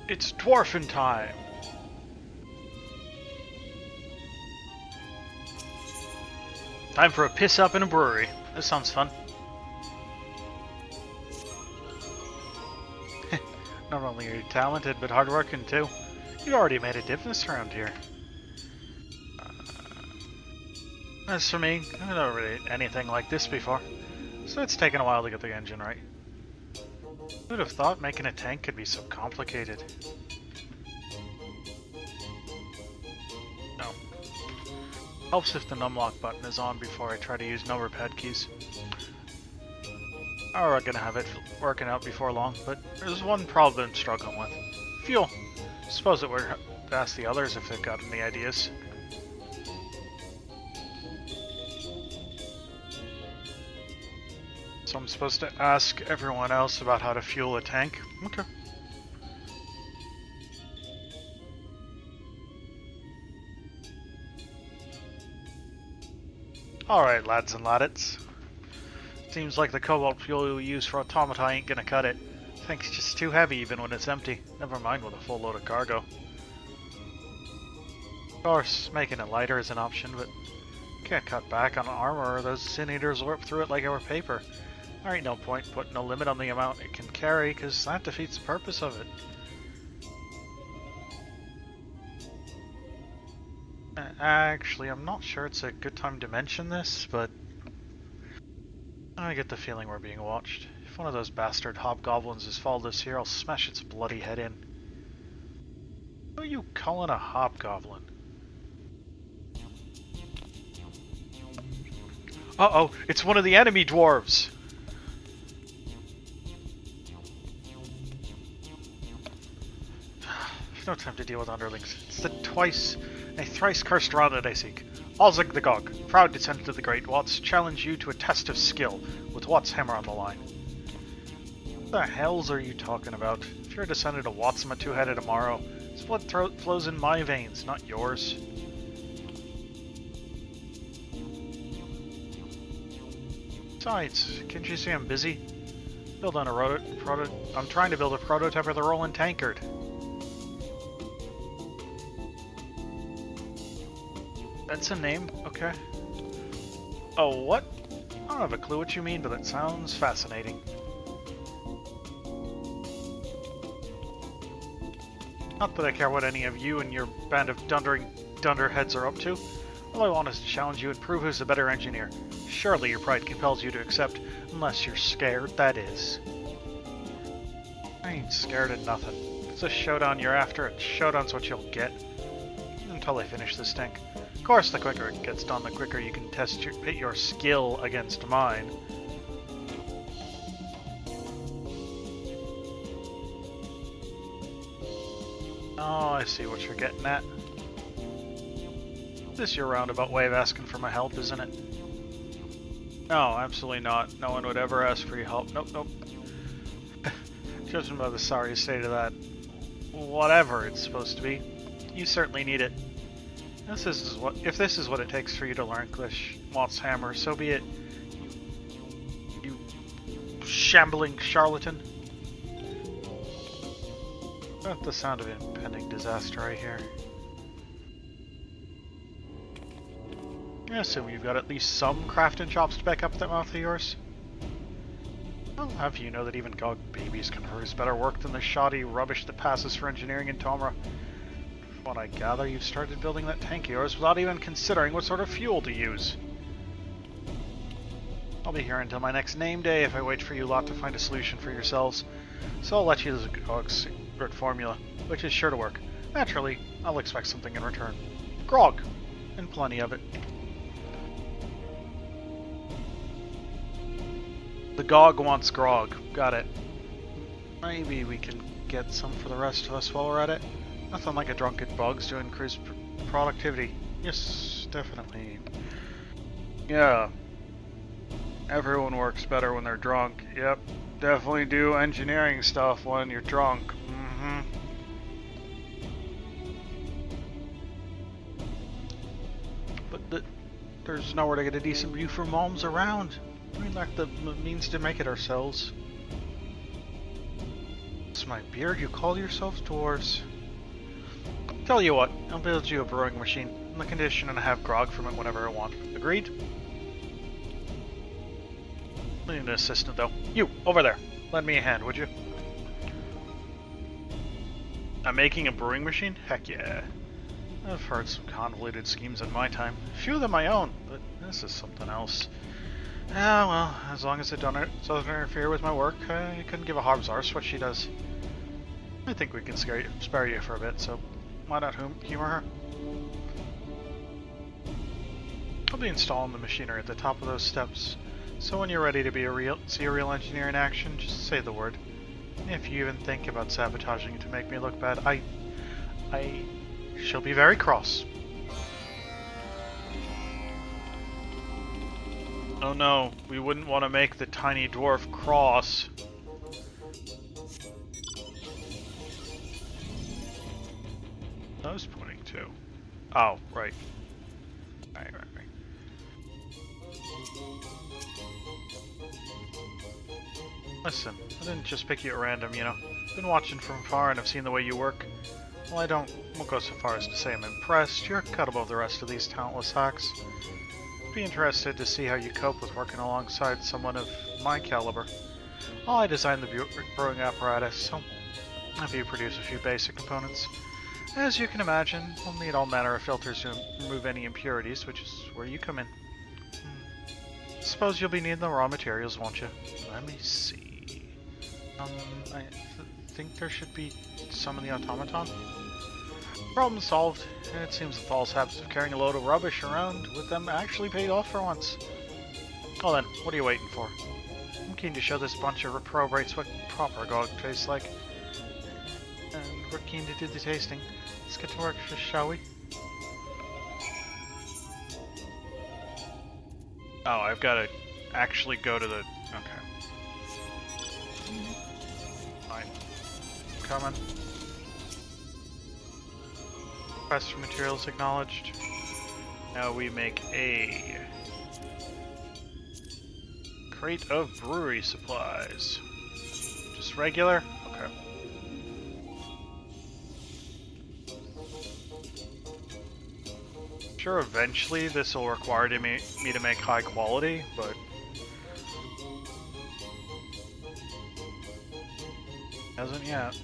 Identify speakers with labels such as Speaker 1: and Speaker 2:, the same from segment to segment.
Speaker 1: It's dwarfin time! Time for a piss up in a brewery. This sounds fun. Not only are you talented, but hardworking too. You've already made a difference around here. As for me, I've never really anything like this before, so it's taken a while to get the engine right. Who would have thought making a tank could be so complicated? No. Helps if the numlock button is on before I try to use number-pad keys. We're gonna have it working out before long, but there's one problem I'm struggling with. Fuel. Suppose it were to ask the others if they've got any ideas. So I'm supposed to ask everyone else about how to fuel a tank? Okay. Alright, lads and laddettes. Seems like the cobalt fuel you'll use for automata ain't gonna cut it. Tank's just too heavy even when it's empty. Never mind with a full load of cargo. Of course, making it lighter is an option, but can't cut back on armor or those sin eaters will rip through it like our paper. There ain't no point putting a limit on the amount it can carry, because that defeats the purpose of it. Actually, I'm not sure it's a good time to mention this, but I get the feeling we're being watched. If one of those bastard hobgoblins has followed us here, I'll smash its bloody head in. Who are you calling a hobgoblin? Uh-oh, it's one of the enemy dwarves! No time to deal with underlings. It's the thrice cursed rod that I seek. Alzig the Gog, proud descendant of the Great Watts, challenge you to a test of skill, with Watt's hammer on the line. What the hells are you talking about? If you're a descendant of Watts, I'm a two-headed tomorrow. His blood flows in my veins, not yours. Besides, can't you see I'm busy? I'm trying to build a prototype of the Rolling Tankard. That's a name? Okay. Oh, what? I don't have a clue what you mean, but it sounds fascinating. Not that I care what any of you and your band of dunderheads are up to. All I want is to challenge you and prove who's the better engineer. Surely your pride compels you to accept, unless you're scared, that is. I ain't scared of nothing. If it's a showdown you're after, a showdown's what you'll get. Until I finish this tank. Of course, the quicker it gets done, the quicker you can pit your skill against mine. Oh, I see what you're getting at. This is your roundabout way of asking for my help, isn't it? No, absolutely not. No one would ever ask for your help. Nope, nope. Judging by the sorry state of that, whatever it's supposed to be, you certainly need it. If this is what it takes for you to learn English, Watt's hammer, so be it. You shambling charlatan. Not the sound of impending disaster I hear. I assume you've got at least some crafting chops to back up that mouth of yours. I'll have you know that even Gog babies can produce better work than the shoddy rubbish that passes for engineering in Tomra. From what I gather, you've started building that tank of yours without even considering what sort of fuel to use. I'll be here until my next name day if I wait for you lot to find a solution for yourselves. So I'll let you use Gog's secret formula, which is sure to work. Naturally, I'll expect something in return. Grog, and plenty of it. The Gog wants grog. Got it. Maybe we can get some for the rest of us while we're at it. Nothing like a drunken bugs to increase productivity. Yes, definitely. Yeah. Everyone works better when they're drunk. Yep. Definitely do engineering stuff when you're drunk. Mm-hmm. But there's nowhere to get a decent view from moms around. We lack the means to make it ourselves. Bless my beard, you call yourselves dwarves. Tell you what, I'll build you a brewing machine, on the condition and have grog from it whenever I want. Agreed? I need an assistant though. You, over there. Lend me a hand, would you? I'm making a brewing machine? Heck yeah. I've heard some convoluted schemes in my time. A few of them my own, but this is something else. Ah, well, as long as it doesn't interfere with my work, I couldn't give a hob's arse what she does. I think we can spare you for a bit, so why not humor her? I'll be installing the machinery at the top of those steps, so when you're ready to see a real engineer in action, just say the word. If you even think about sabotaging it to make me look bad, she'll be very cross. Oh no, we wouldn't want to make the tiny dwarf cross. I was pointing to. Oh, right. Right. Listen, I didn't just pick you at random, you know. I've been watching from far and I've seen the way you work. Well, I won't go so far as to say I'm impressed. You're a cut above the rest of these talentless hacks. Be interested to see how you cope with working alongside someone of my caliber. Well, I designed the brewing apparatus, so have you produce a few basic components. As you can imagine, we'll need all manner of filters to remove any impurities, which is where you come in. Suppose you'll be needing the raw materials, won't you? Let me see. I think there should be some in the automaton. Problem solved. It seems the false habits of carrying a load of rubbish around with them actually paid off for once. Well then, what are you waiting for? I'm keen to show this bunch of reprobates what proper grog tastes like. And we're keen to do the tasting. Let's get to work, shall we? Oh, I've got to actually go to the... Okay. Fine. Coming. Request for materials acknowledged. Now we make a crate of brewery supplies. Just regular? Okay. Sure, eventually this will require me to make high quality, but hasn't yet.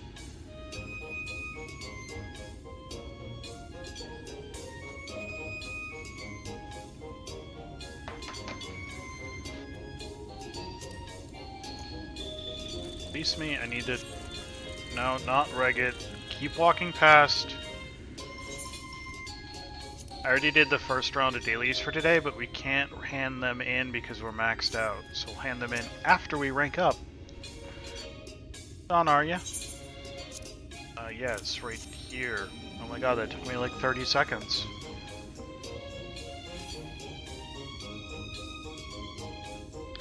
Speaker 1: Release me, I need to... No, not reg it. Keep walking past. I already did the first round of dailies for today, but we can't hand them in because we're maxed out. So we'll hand them in after we rank up. On, are ya? Yeah, it's right here. Oh my god, that took me like 30 seconds.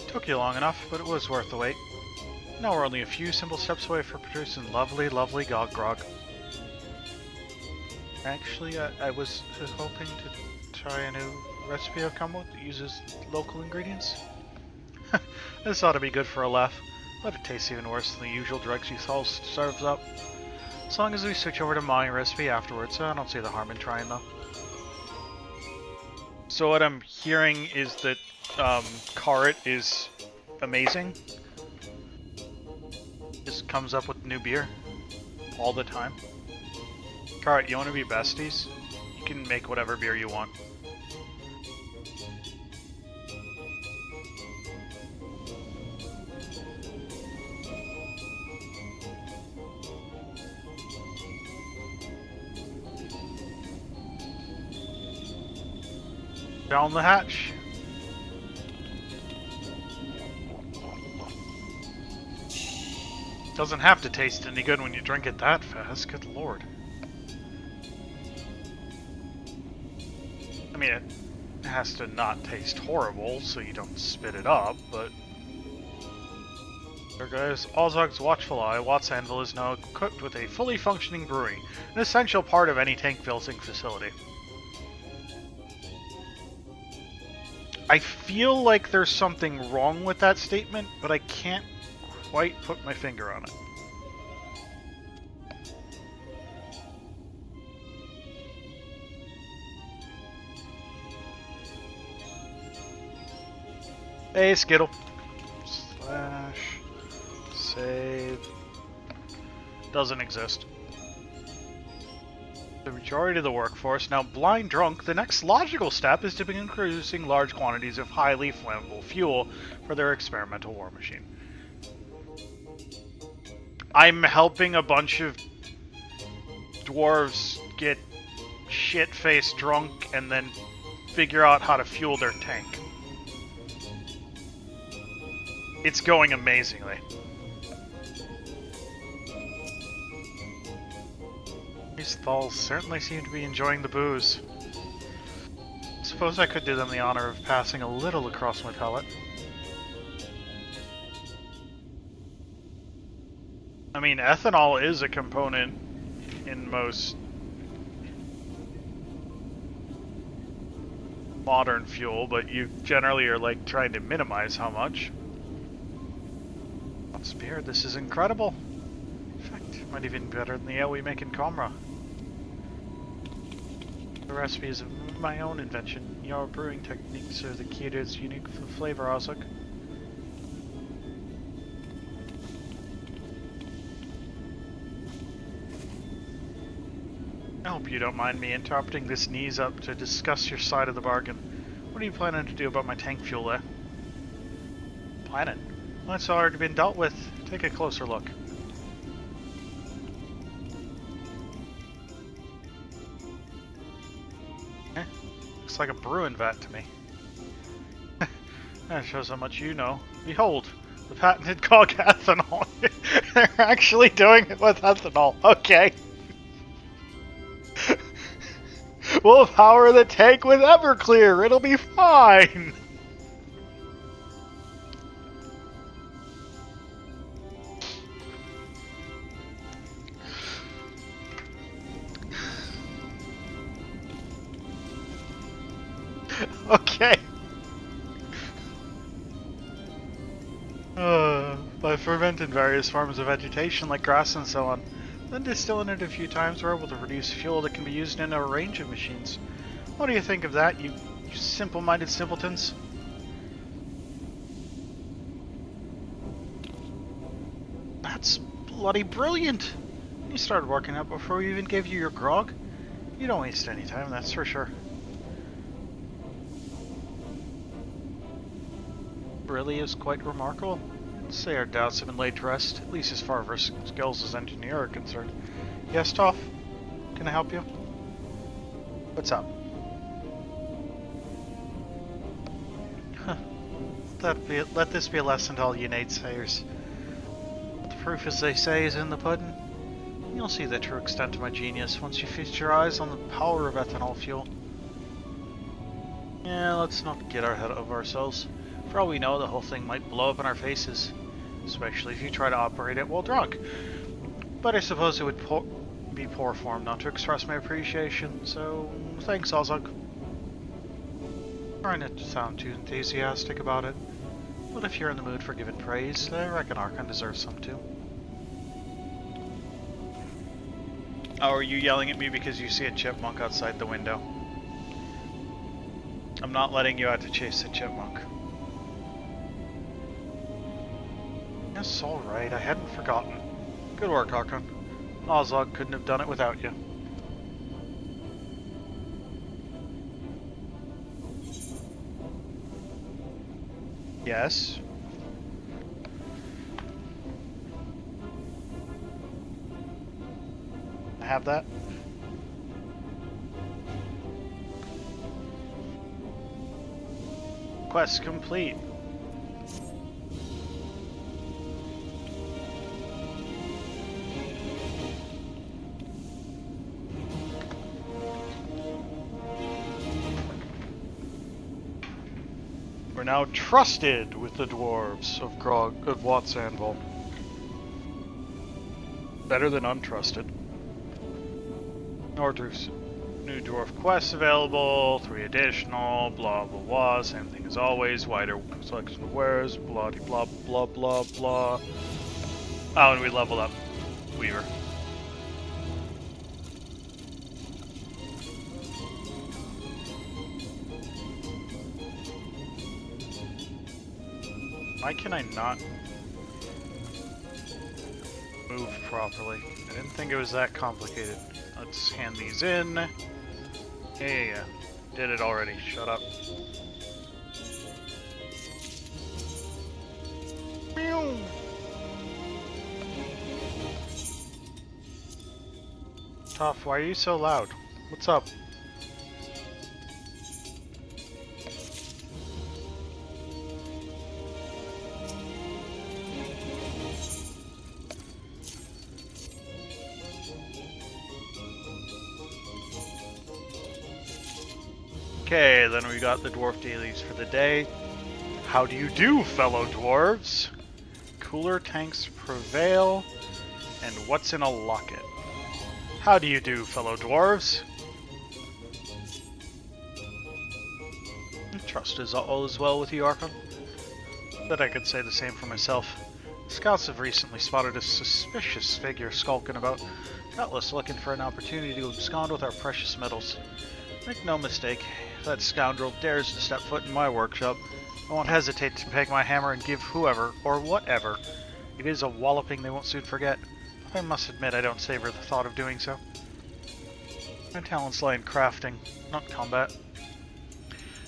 Speaker 1: Took you long enough, but it was worth the wait. Now we're only a few simple steps away from producing lovely, lovely grog. Actually, I was hoping to try a new recipe I've come with that uses local ingredients. This ought to be good for a laugh, but it tastes even worse than the usual drugs you all serves up. As long as we switch over to my recipe afterwards, I don't see the harm in trying though. So what I'm hearing is that Carrot is amazing. Just comes up with new beer all the time. Carrot, you want to be besties? You can make whatever beer you want. Down the hatch. Doesn't have to taste any good when you drink it that fast, good lord. I mean, it has to not taste horrible so you don't spit it up, but... There goes Ozog's watchful eye. Watt's Anvil is now equipped with a fully functioning brewery, an essential part of any tank filling facility. I feel like there's something wrong with that statement, but I can't quite put my finger on it. Hey, Skittle. Slash save doesn't exist. The majority of the workforce now blind drunk. The next logical step is to begin producing large quantities of highly flammable fuel for their experimental war machine. I'm helping a bunch of dwarves get shit-faced drunk and then figure out how to fuel their tank. It's going amazingly. These thalls certainly seem to be enjoying the booze. Suppose I could do them the honor of passing a little across my palate. I mean, ethanol is a component in most modern fuel, but you generally are like trying to minimize how much. What's beer? This is incredible. In fact, might even be better than the ale we make in Comra. The recipe is my own invention. Your brewing techniques are the key to its unique flavor, Ozuk. I hope you don't mind me interrupting this knees up to discuss your side of the bargain. What are you planning to do about my tank fuel there? Planning? Well, it's already been dealt with. Take a closer look. Looks like a brewing vat to me. That shows how much you know. Behold, the patented cog ethanol. They're actually doing it with ethanol. Okay. We'll power the tank with Everclear. It'll be fine. Okay. By fermenting various forms of vegetation like grass and so on, then distilling it a few times, we're able to produce fuel that can be used in a range of machines. What do you think of that, you simple-minded simpletons? That's bloody brilliant! You started working out before we even gave you your grog. You don't waste any time, that's for sure. Really is quite remarkable. I'd say our doubts have been laid to rest, at least as far as our skills as engineer are concerned. Yes, Toph? Can I help you? What's up? Huh. Let this be a lesson to all you naysayers. The proof, as they say, is in the pudding. You'll see the true extent of my genius once you feast your eyes on the power of ethanol fuel. Yeah, let's not get ahead of ourselves. For all we know, the whole thing might blow up in our faces, especially if you try to operate it while drunk. But I suppose it would be poor form not to express my appreciation, so thanks, Ozug. Trying not to sound too enthusiastic about it, but if you're in the mood for giving praise, I reckon Archon deserves some too. Oh, are you yelling at me because you see a chipmunk outside the window? I'm not letting you out to chase a chipmunk. Yes, alright, I hadn't forgotten. Good work, Archon. Ozog couldn't have done it without you. Yes? I have that? Quest complete. We're now trusted with the dwarves of Watts Anvil. Better than untrusted. Orders. New dwarf quests available, 3 additional, blah blah blah, same thing as always, wider selection of wares, blah blah blah blah blah. Oh, and we leveled up Weaver. Why can I not move properly? I didn't think it was that complicated. Let's hand these in. Yeah. Did it already. Shut up. Meow. Toph, why are you so loud? What's up? Okay, then we got the dwarf dailies for the day. How do you do, fellow dwarves? Cooler tanks prevail, and what's in a locket? How do you do, fellow dwarves? Trust is all is well with you, Archon. Bet I could say the same for myself. Scouts have recently spotted a suspicious figure skulking about, doubtless looking for an opportunity to abscond with our precious metals. Make no mistake, if that scoundrel dares to step foot in my workshop, I won't hesitate to take my hammer and give whoever, or whatever, it is a walloping they won't soon forget. I must admit I don't savor the thought of doing so. My talents lie in crafting, not combat.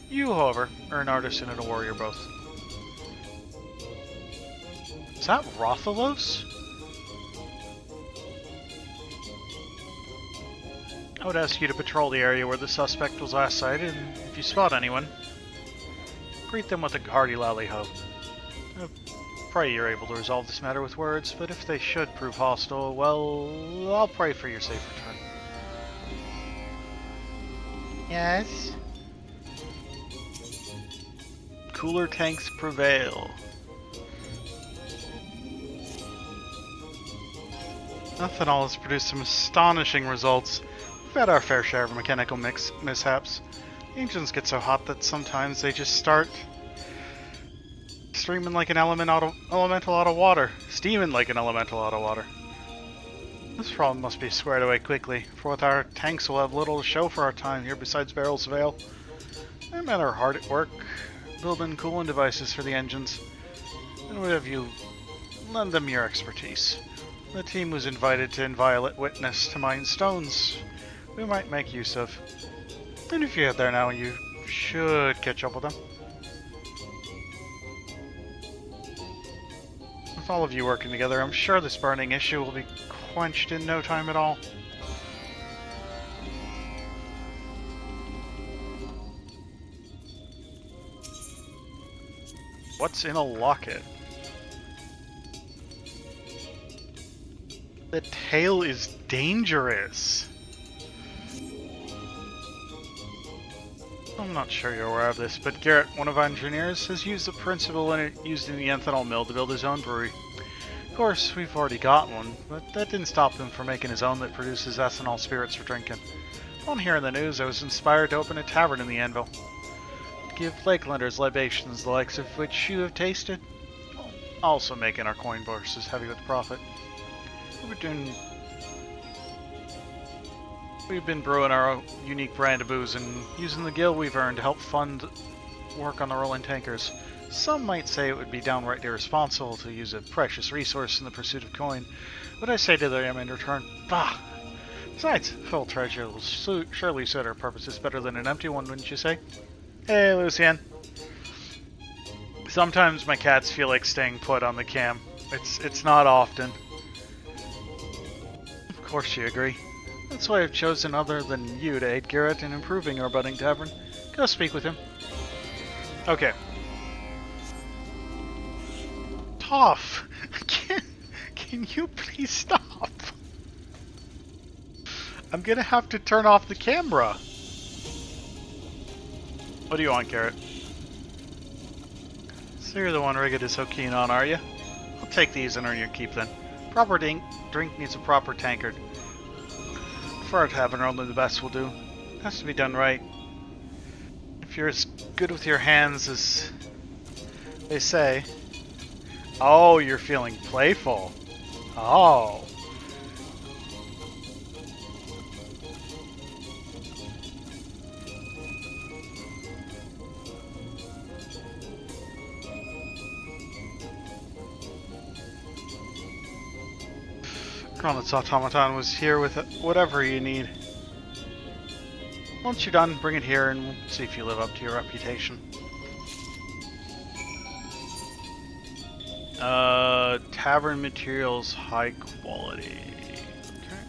Speaker 1: You, however, are an artisan and a warrior both. Is that Rothalos? I would ask you to patrol the area where the suspect was last sighted, and if you spot anyone, greet them with a hearty lally-ho. Pray you're able to resolve this matter with words, but if they should prove hostile, well, I'll pray for your safe return. Yes? Cooler tanks prevail. Ethanol has produced some astonishing results. We've had our fair share of mechanical mishaps. Engines get so hot that sometimes they just start streaming like an elemental out of water. Steaming like an elemental out of water. This problem must be squared away quickly, for with our tanks we'll have little to show for our time here besides Barrel's Veil. Them men are hard at work, building cooling devices for the engines. And would have you lend them your expertise. The team was invited to inviolate witness to mine stones we might make use of. And if you get there now, you should catch up with them. With all of you working together, I'm sure this burning issue will be quenched in no time at all. What's in a locket? The tail is dangerous. I'm not sure you're aware of this, but Garrett, one of our engineers, has used the principle used in the ethanol mill to build his own brewery. Of course, we've already got one, but that didn't stop him from making his own that produces ethanol spirits for drinking. On hearing the news, I was inspired to open a tavern in the Anvil. Give Lakelanders libations the likes of which you have tasted, also making our coin bourses heavy with profit. We've been brewing our own unique brand of booze and using the gil we've earned to help fund work on the rolling tankers. Some might say it would be downright irresponsible to use a precious resource in the pursuit of coin, but I say to them in return, bah! Besides, full treasure will surely suit our purposes better than an empty one, wouldn't you say? Hey, Lucian. Sometimes my cats feel like staying put on the cam. It's not often. Of course you agree. That's why I've chosen other than you to aid Garrett in improving our budding tavern. Go speak with him. Okay. Toph! Can you please stop? I'm gonna have to turn off the camera. What do you want, Garrett? So you're the one Rigid is so keen on, are you? I'll take these and earn your keep then. Proper drink needs a proper tankard. For our tavern, only the best will do. It has to be done right. If you're as good with your hands as they say. Oh, you're feeling playful. Oh. Well, this automaton was here with whatever you need. Once you're done, bring it here and we'll see if you live up to your reputation. Tavern materials, high quality. Okay.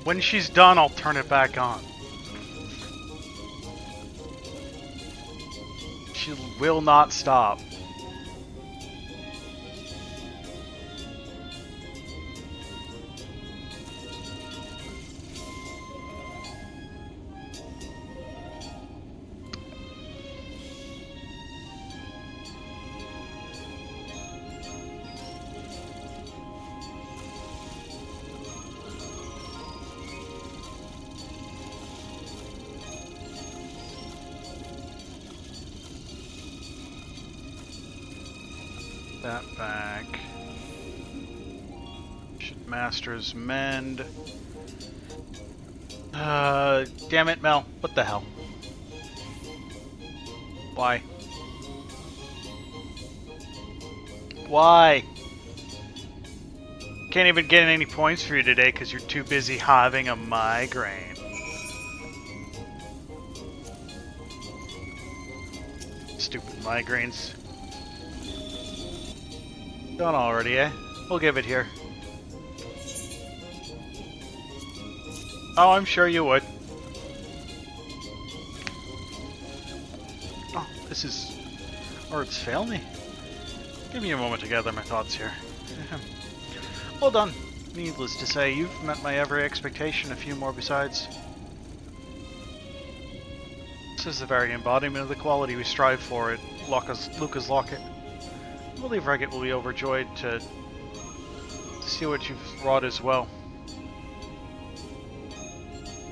Speaker 1: When she's done, I'll turn it back on. She will not stop. That back. Should masters mend. Damn it, Mel. What the hell? Why? Why? Can't even get any points for you today because you're too busy having a migraine. Stupid migraines. Done already, eh? We'll give it here. Oh, I'm sure you would. Oh, this is... Words fail me. Give me a moment to gather my thoughts here. Well done. Needless to say, you've met my every expectation, a few more besides. This is the very embodiment of the quality we strive for at Luca's Locket. I believe Reggit will be overjoyed to see what you've wrought as well.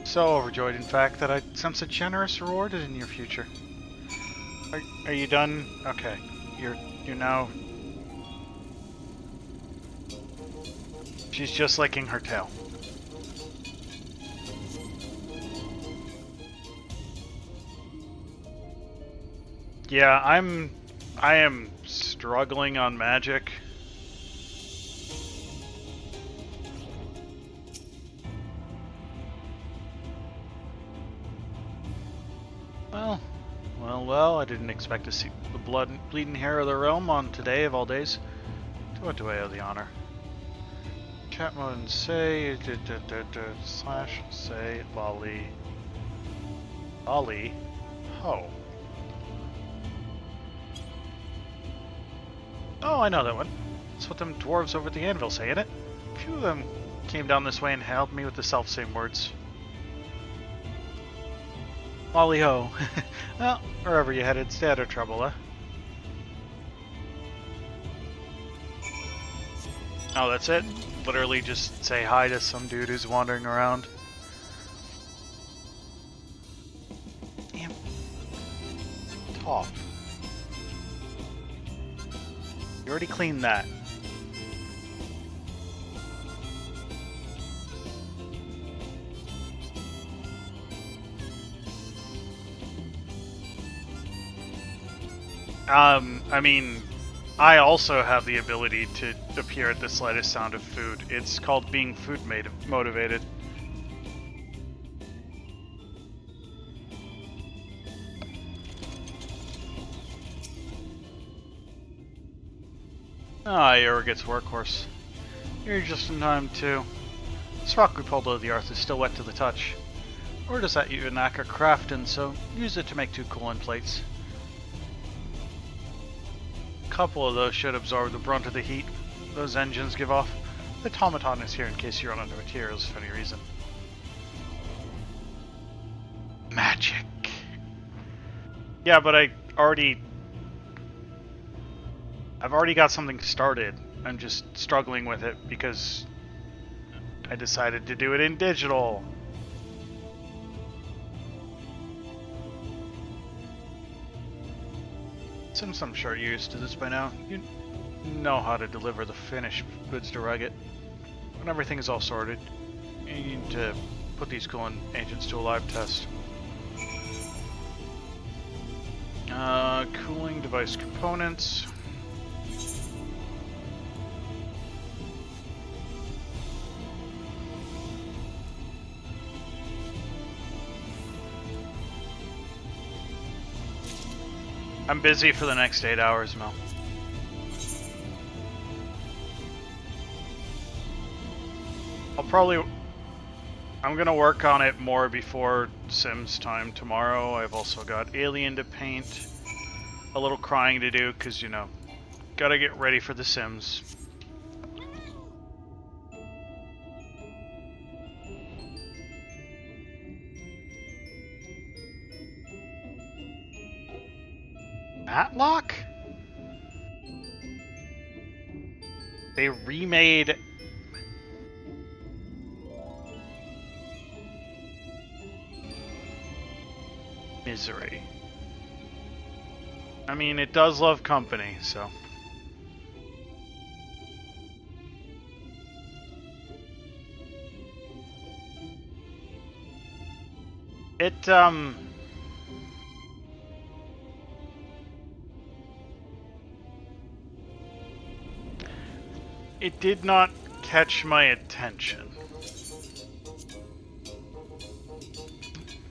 Speaker 1: So overjoyed, in fact, that I sense a generous reward in your future. Are you done? Okay, you're now. She's just licking her tail. Yeah, I am struggling on magic. Well, I didn't expect to see the bleeding hair of the realm on today of all days. To what do I owe the honor? Chat mode and say slash say lolly. Lolly? Oh. Oh, I know that one. That's what them dwarves over at the anvil say, ain't it? A few of them came down this way and hailed me with the self-same words. Lolly ho. Well, wherever you headed, stay out of trouble, eh? Oh, that's it? Literally just say hi to some dude who's wandering around. Damn. Top. You already cleaned that. I mean, I also have the ability to appear at the slightest sound of food. It's called being food motivated. Ah, Arrogate's workhorse. You're just in time, too. This rock we pulled out of the earth is still wet to the touch. Word is that you knack at crafting, so use it to make 2 coolant plates. A couple of those should absorb the brunt of the heat those engines give off. The automaton is here in case you run out of materials for any reason. Magic. Yeah, but I've already got something started. I'm just struggling with it because I decided to do it in digital. Since I'm sure you're used to this by now, you know how to deliver the finished goods to Reggit. When everything is all sorted, you need to put these coolant agents to a live test. Cooling device components. I'm busy for the next 8 hours, Mel. I'm gonna work on it more before Sims time tomorrow. I've also got Alien to paint, a little crying to do, because, you know, gotta get ready for the Sims. Matlock? They remade... Misery. I mean, it does love company, so... It did not catch my attention.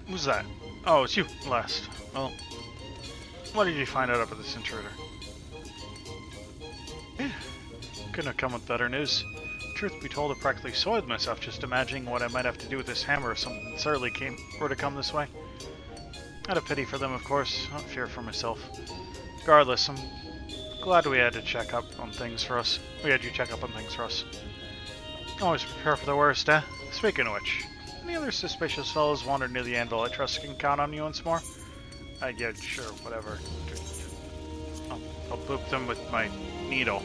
Speaker 1: Who's that? Oh, it's you, last. Well, what did you find out about this intruder? Couldn't have come with better news. Truth be told, I practically soiled myself just imagining what I might have to do with this hammer if something surly were to come this way. Out of pity for them, of course, not fear for myself. Regardless, I'm glad we had to check up on things for us. We had you check up on things for us. Always prepare for the worst, eh? Speaking of which, any other suspicious fellows wandered near the anvil I trust can count on you once more? Yeah, sure, whatever. I'll boop them with my needle.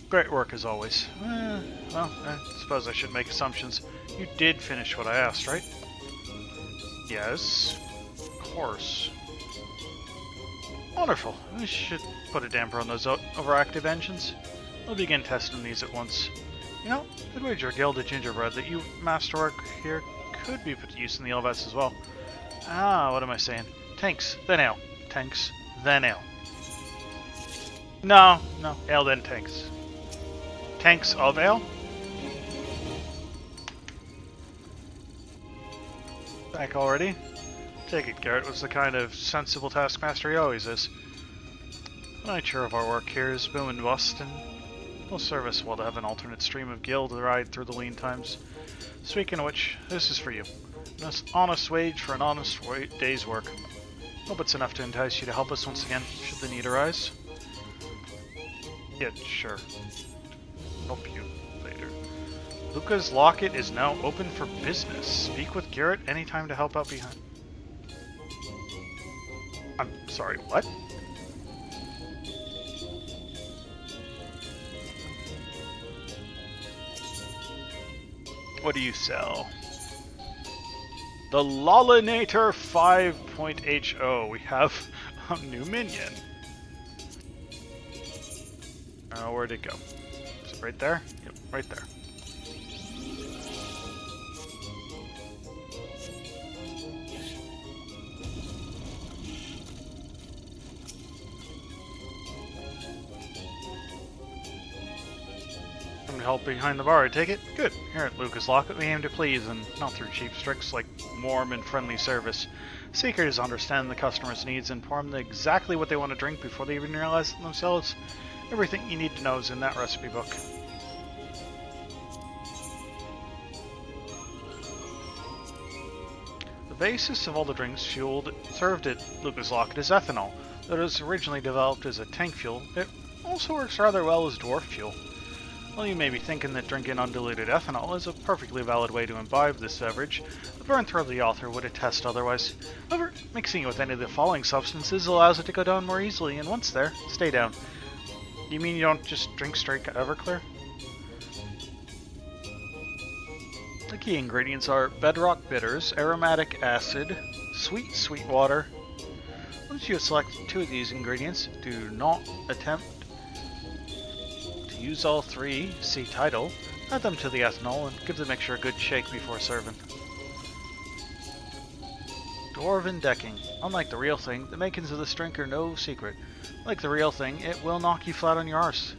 Speaker 1: Great work as always. Well, I suppose I should make assumptions. You did finish what I asked, right? Yes, of course. Wonderful. We should put a damper on those overactive engines. We'll begin testing these at once. You know, I'd wager a gilded gingerbread that you masterwork here could be put to use in the LVS as well. What am I saying? Tanks, then ale. Tanks, then ale. No, ale then tanks. Tanks of ale? Back already? Take it, Garrett was the kind of sensible taskmaster he always is. The nature of our work here is boom and bust, and it'll serve us well to have an alternate stream of gil to ride through the lean times. Speaking of which, this is for you. An honest wage for an honest day's work. Hope it's enough to entice you to help us once again, should the need arise. Yeah, sure. Help you later. Luca's locket is now open for business. Speak with Garrett anytime to help out behind. I'm sorry, what? What do you sell? The Lolinator 5.ho. We have a new minion. Where'd it go? Is it right there? Yep, right there. Help behind the bar, I take it? Good. Here at Lucas Locket, we aim to please, and not through cheap tricks like warm and friendly service. Seekers understand the customer's needs and inform them exactly what they want to drink before they even realize it themselves. Everything you need to know is in that recipe book. The basis of all the drinks served at Lucas Locket is ethanol. Though it was originally developed as a tank fuel, it also works rather well as dwarf fuel. Well, you may be thinking that drinking undiluted ethanol is a perfectly valid way to imbibe this beverage. The burn throat of the author would attest otherwise. However, mixing it with any of the following substances allows it to go down more easily, and once there, stay down. You mean you don't just drink straight Everclear? The key ingredients are bedrock bitters, aromatic acid, sweet water. Once you have selected 2 of these ingredients, do not attempt use all 3, see title, add them to the ethanol, and give the mixture a good shake before serving. Dwarven decking. Unlike the real thing, the makings of this drink are no secret. Like the real thing, it will knock you flat on your arse.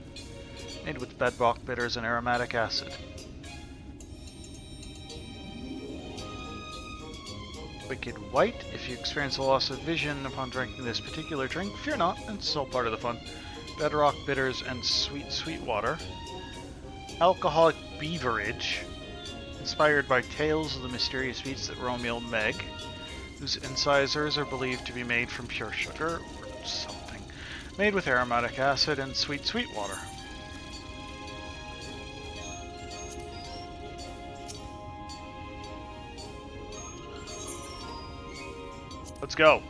Speaker 1: Made with bedrock bitters and aromatic acid. Wicked White. If you experience a loss of vision upon drinking this particular drink, fear not, it's all part of the fun. Bedrock bitters and sweet water. Alcoholic beverage. Inspired by tales of the mysterious beasts that roam Meg, whose incisors are believed to be made from pure sugar or something. Made with aromatic acid and sweet water. Let's go.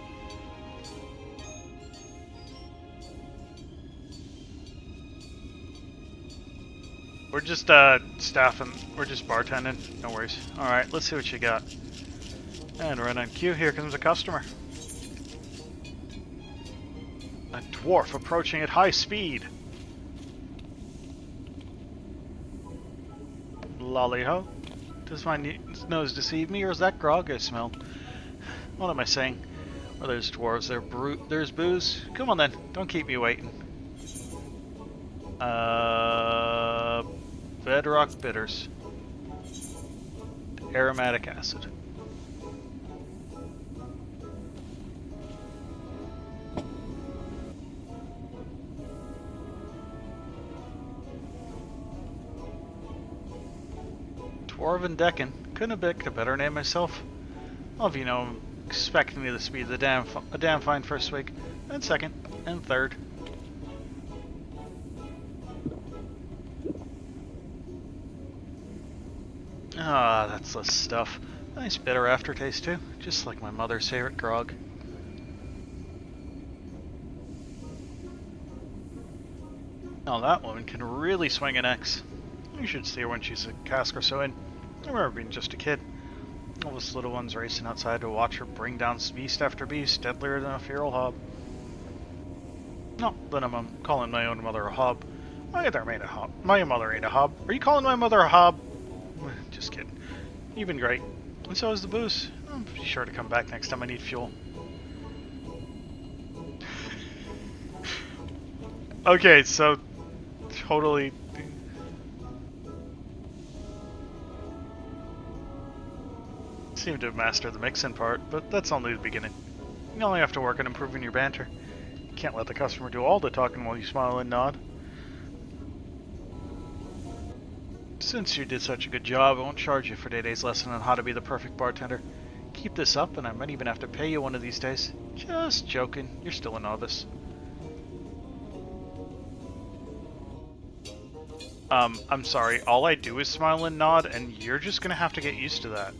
Speaker 1: We're just staffing, we're just bartending, no worries. Alright, let's see what you got. And right on cue, here comes a customer. A dwarf approaching at high speed. Lolly-ho. Does my nose deceive me, or is that grog I smell? What am I saying? Well, there's dwarves, there's booze. Come on then, don't keep me waiting. Bedrock bitters. Aromatic acid. Dwarven Deccan. Couldn't have picked a better name myself. Well, if you know, I'm expecting this to be a damn fine first week, and second, and third. Ah, that's the stuff. Nice bitter aftertaste too, just like my mother's favorite grog. Now that woman can really swing an axe. You should see her when she's a cask or so in. I remember being just a kid. All those little ones racing outside to watch her bring down beast after beast, deadlier than a feral hob. No, then I'm calling my own mother a hob. My mother ain't a hob. Are you calling my mother a hob? Just kidding. You've been great. And so is the booze. I'll be sure to come back next time I need fuel. Okay, so totally... Seem to have mastered the mixing part, but that's only the beginning. You only have to work on improving your banter. You can't let the customer do all the talking while you smile and nod. Since you did such a good job, I won't charge you for today's lesson on how to be the perfect bartender. Keep this up and I might even have to pay you one of these days. Just joking, you're still a novice. I'm sorry, all I do is smile and nod, and you're just gonna have to get used to that.